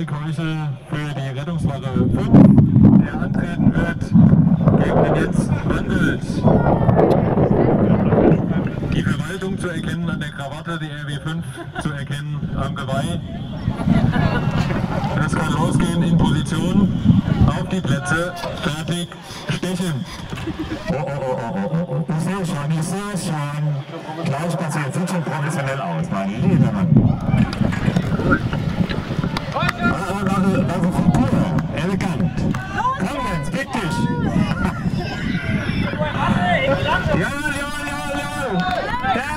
Keuchel für die Rettungswache 5, der antreten wird gegen den Jens Wandelt. Die Verwaltung zu erkennen an der Krawatte, die RW5 zu erkennen am Geweih. Das kann losgehen in Position. Auf die Plätze, fertig, stechen. Ich sehe schon. Gleich passiert, sieht schon professionell aus, mein lieber Mann. Also Figur, elegant. Komm jetzt, fick dich. Ja. Hey!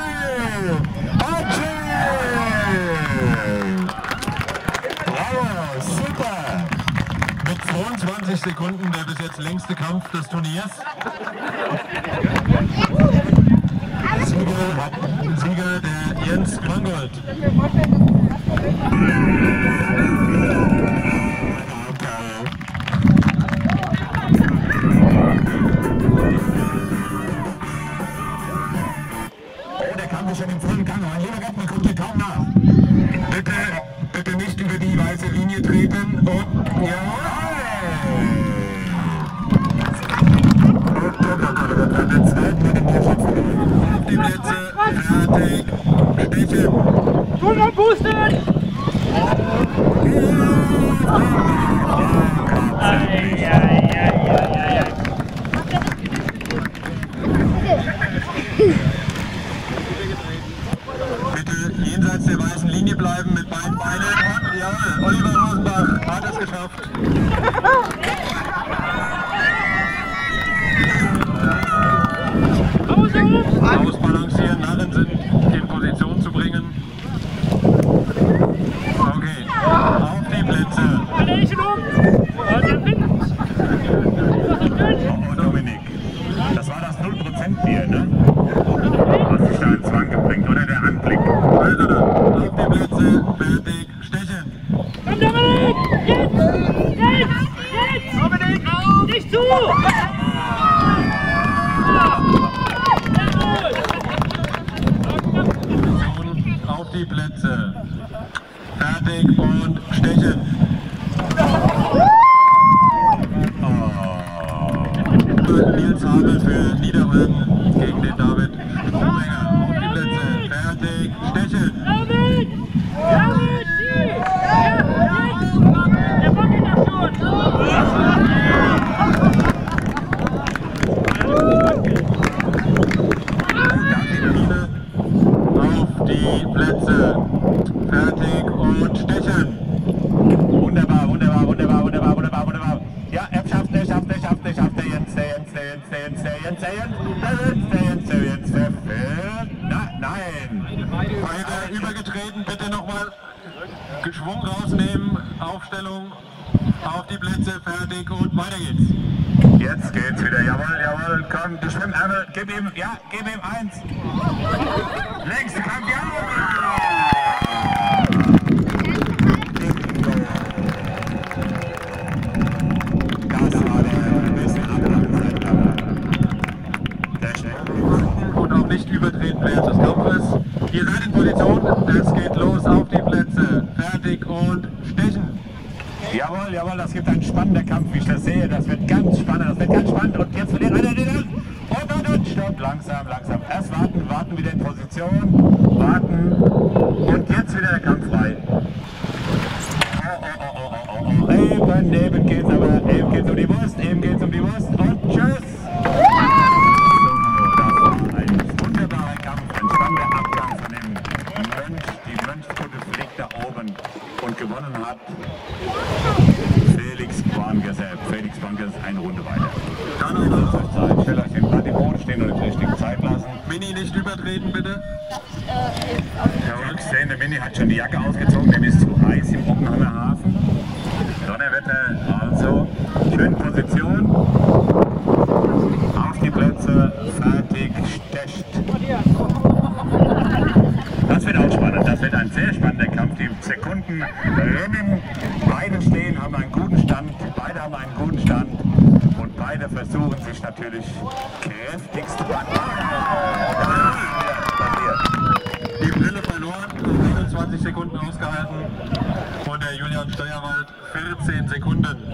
Bravo, super. Mit 22 Sekunden der bis jetzt längste Kampf des Turniers. Sieger der Jens Mangold. Der Kampf ist schon im vollen Gang. Mein lieber Gott, man kommt hier kaum nach. Bitte nicht über die weiße Linie treten und ja. Auf die Plätze, fertig, stechen. Schulter boostet! Bitte jenseits der weißen Linie bleiben mit beiden Beinen. Ja, Oliver Rosenbach hat es geschafft. Ausbalancieren, Narren sind in Position zu bringen. Okay, auf die Plätze. Oh, Dominik, das war das 0% Bier, ne? Was dich da in Zwang gebringt, oder der Anblick? Also dann, auf die Plätze, fertig, stechen. Komm Dominik! Jetzt! Dominik, nicht zu! Auf die Plätze, fertig und stechen. Nils Habel für Niederrhein gegen den David Strohmenger. Auf die Plätze, fertig, stechen. David! Der wackelt doch schon! Auf die Plätze, fertig und stechen. Wunderbar. Ja, er schafft er. Jens. Nein. Weiter übergetreten, bitte nochmal Schwung rausnehmen, Aufstellung, auf die Plätze, fertig und weiter geht's. Jetzt geht's wieder, jawohl, komm, du Schwimmärmel, gib ihm 1. Längste Kampf, ja! Das war der beste Und auch nicht übertreten während des Kampfes. Ihr seid in Position, es geht los, auf die Plätze, fertig und stechen. Jawohl, das gibt einen spannenden Kampf, wie ich das sehe. Das wird ganz spannend. Und jetzt verliert einer den und stopp, langsam. Erst warten wieder in Position, und jetzt wieder der Kampf frei. Oh. Eben geht's um die Wurst, und tschüss. So, das war ein wunderbarer Kampf, ein spannender Abgang von dem Mönch. Die Mönchskutte fliegt da oben und gewonnen hat Felix Borngesser ist eine Runde weiter. Stellt euch den Blatt im Boden stehen und die richtige Zeit lassen. Mini nicht übertreten, bitte. Der Mini hat schon die Jacke ausgezogen, dem ist zu heiß im Oppenheimer Hafen. Donnerwetter, also schön Position. Auf die Plätze, fertig, stecht. Das wird auch spannend, das wird ein sehr spannender Kampf. Die Sekunden rennen, beide haben einen guten Stand und beide versuchen sich natürlich kräftigst zu Die Brille verloren, 21 25 Sekunden ausgehalten und der Julian Steuerwald 14 Sekunden.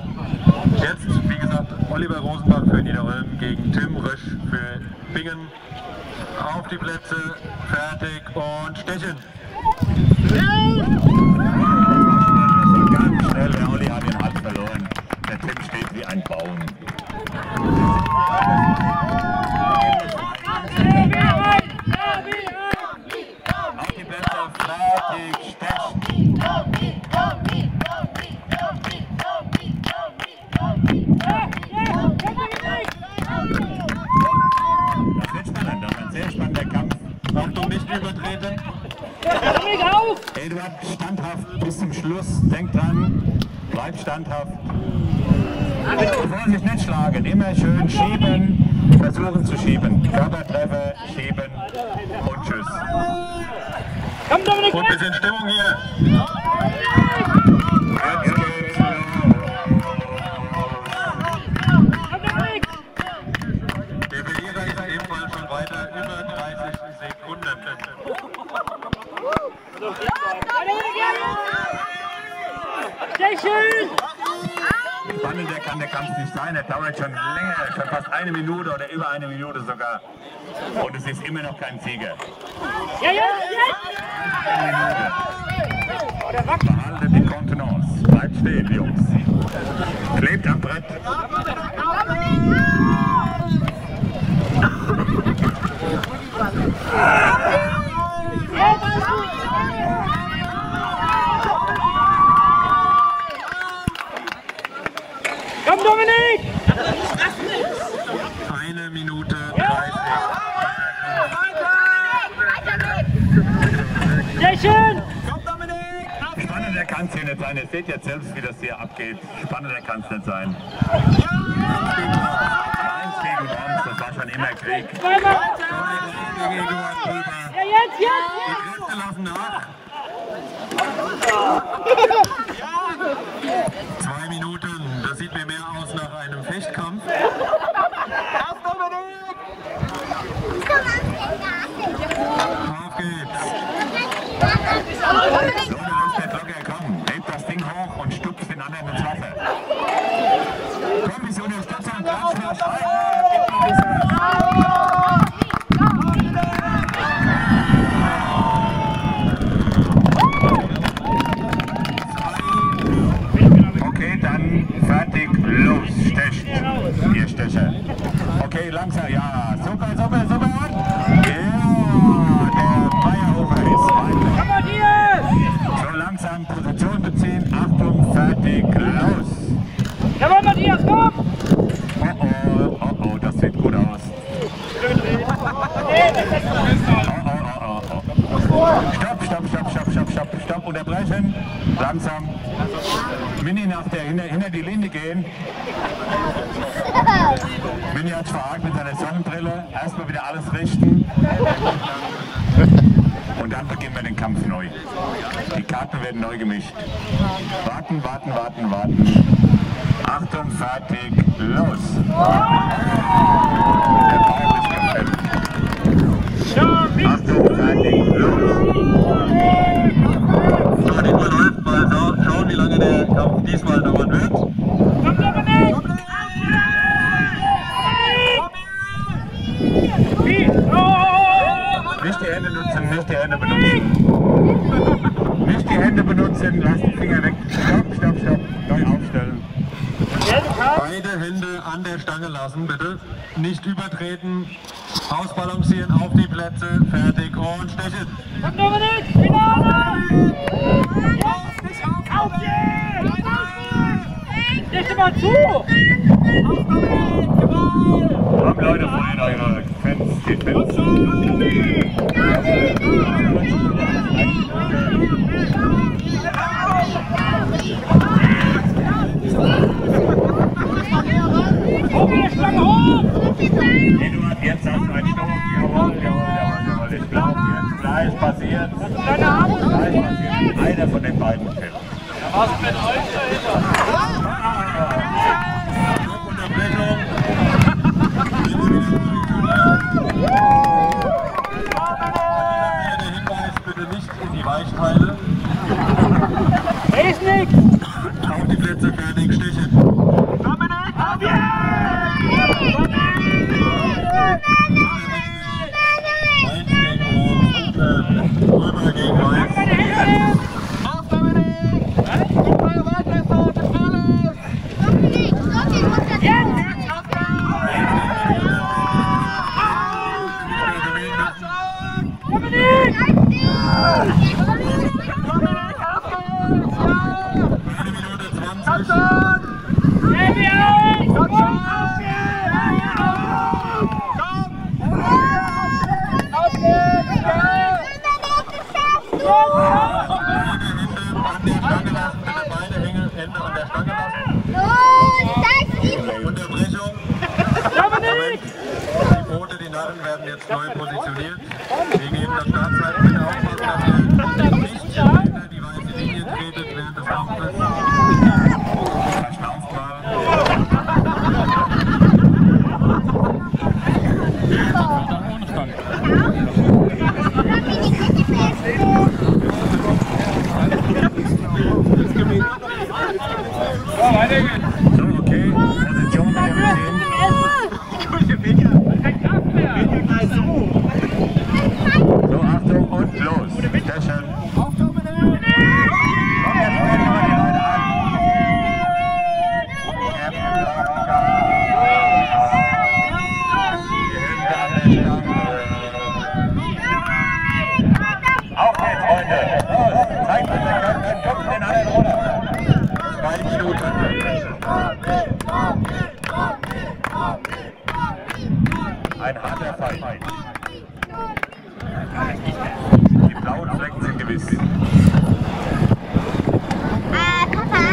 Jetzt, wie gesagt, Oliver Rosenbach für Niederolm gegen Tim Rösch für Bingen. Auf die Plätze, fertig und stechen. Ganz schnell, der Olli hat den Hals verloren. Der Tim steht wie ein Baum. Auf die Plätze, fertig, stechen. Das wird spannend, das wird sehr spannend, der Kampf. Achtung, nicht übertreten. Eduard, standhaft bis zum Schluss. Denk dran, bleib standhaft. Vorsicht, nicht schlagen, immer schön schieben, versuchen zu schieben. Körpertreffer, schieben und tschüss. Komm, Dominik! Und ein bisschen Stimmung hier. Jetzt geht's los. Der Verlierer ist ebenfalls schon weiter, über 30 Sekunden. Sehr schön! Spannender kann der Kampf nicht sein, er dauert schon länger, schon fast eine Minute oder über eine Minute sogar. Und es ist immer noch kein Sieger. Ja, jetzt! Behaltet die Kontenance, bleibt stehen, Jungs. Klebt am Brett. Komm, Dominik! 1 Minute 30. Sehr schön! Spannender kann es hier nicht sein. Ihr seht jetzt selbst, wie das hier abgeht. Spannender kann es nicht sein. 1 gegen Brams, das war schon immer Krieg. Zweimal! Ja, jetzt! Die Kräfte lassen nach. 2 Minuten, das sieht mir mehr aus nach einem Fechtkampf. Auf geht's. So, du musst der Blocker kommen. Hebt das Ding hoch und stupst den anderen ins Wasser. Komm, bis Unterstützung, Platz für Schreiben. Okay, dann fertig, los, stecht. Ihr Stecher. Okay, langsam, ja, super. Ja, der Meierhofer ist weiter. Komm, Matthias! So langsam Position beziehen, Achtung, fertig, los. Jawohl, Matthias, komm! Oh, das sieht gut aus. Stopp, unterbrechen, langsam. Mini hinter die Linie gehen. Mini hat verhakt mit seiner Sonnenbrille. Erstmal wieder alles richten. Und dann beginnen wir den Kampf neu. Die Karten werden neu gemischt. Warten. Achtung, fertig, los. Der Baum ist gefällt. Achtung, fertig, los. So, diesmal läuft, mal schauen, wie lange der Kampf diesmal dauern wird. Komm, Dominik! Nicht die Hände benutzen. Nicht die Hände benutzen, lass die Finger weg. Stopp. Neu aufstellen. Beide Hände an der Stange lassen, bitte. Nicht übertreten. Ausbalancieren auf die Plätze. Fertig und stechen. Komm, Dominik! Finale! Auf jetzt! Dichte mal zu! Komm Leute, freut eure Fans, die Fans. Eduard, jetzt hast du einen Stoß. Jawohl. Ich glaube, jetzt gleich passiert. Einer von den beiden fällt. Was mit euch Unterbrechung. Der Hinweis, bitte nicht in die Weichteile. Römer gegen Weiß. Auf Dominik! Feuer weiter, fort, das alles! Dominik, jetzt! Auf Dominik! Unterbrechung. Dominik! Die Boote, die Narren werden jetzt neu positioniert. Wir geben das Startzeichen. Bitte aufpassen, dass ihr nicht hinter die weiße Linie tretet während des Kampfes. Verschnauft mal. So, okay. Position mit dem So, Achtung und los. Stechen. Auf Dominik! Komm, jetzt sprechen wir die Leute an. Die Hände an der Stange. Auf geht's, Freunde. Los, zeigt uns der Köpfchen, guckt den anderen runter. 2 Minuten. Ein harter Fight. Die blauen Flecken sind gewiss. Papa?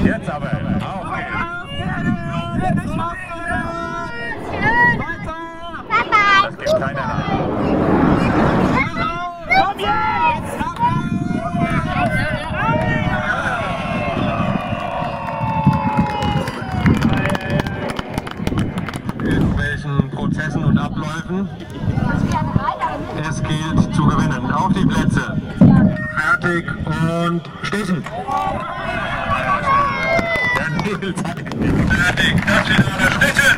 Jetzt aber, auf geht's. Papa? Das gibt keiner nach. Komm jetzt! Irgendwelchen Prozessen und Abläufen. Es gilt zu gewinnen. Auf die Plätze. Fertig und stechen. Der Nils hat ihn. Fertig, das steht oder stechen.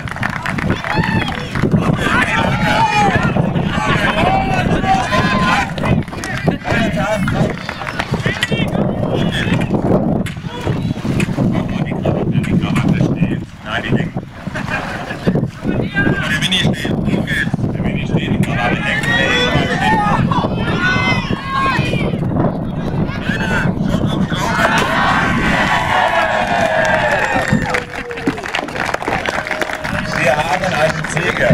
Nein, die Dinge. Der Mini steht. Auf geht's. Der will nicht stehen. Aber die Dinge. Wir haben einen Sieger.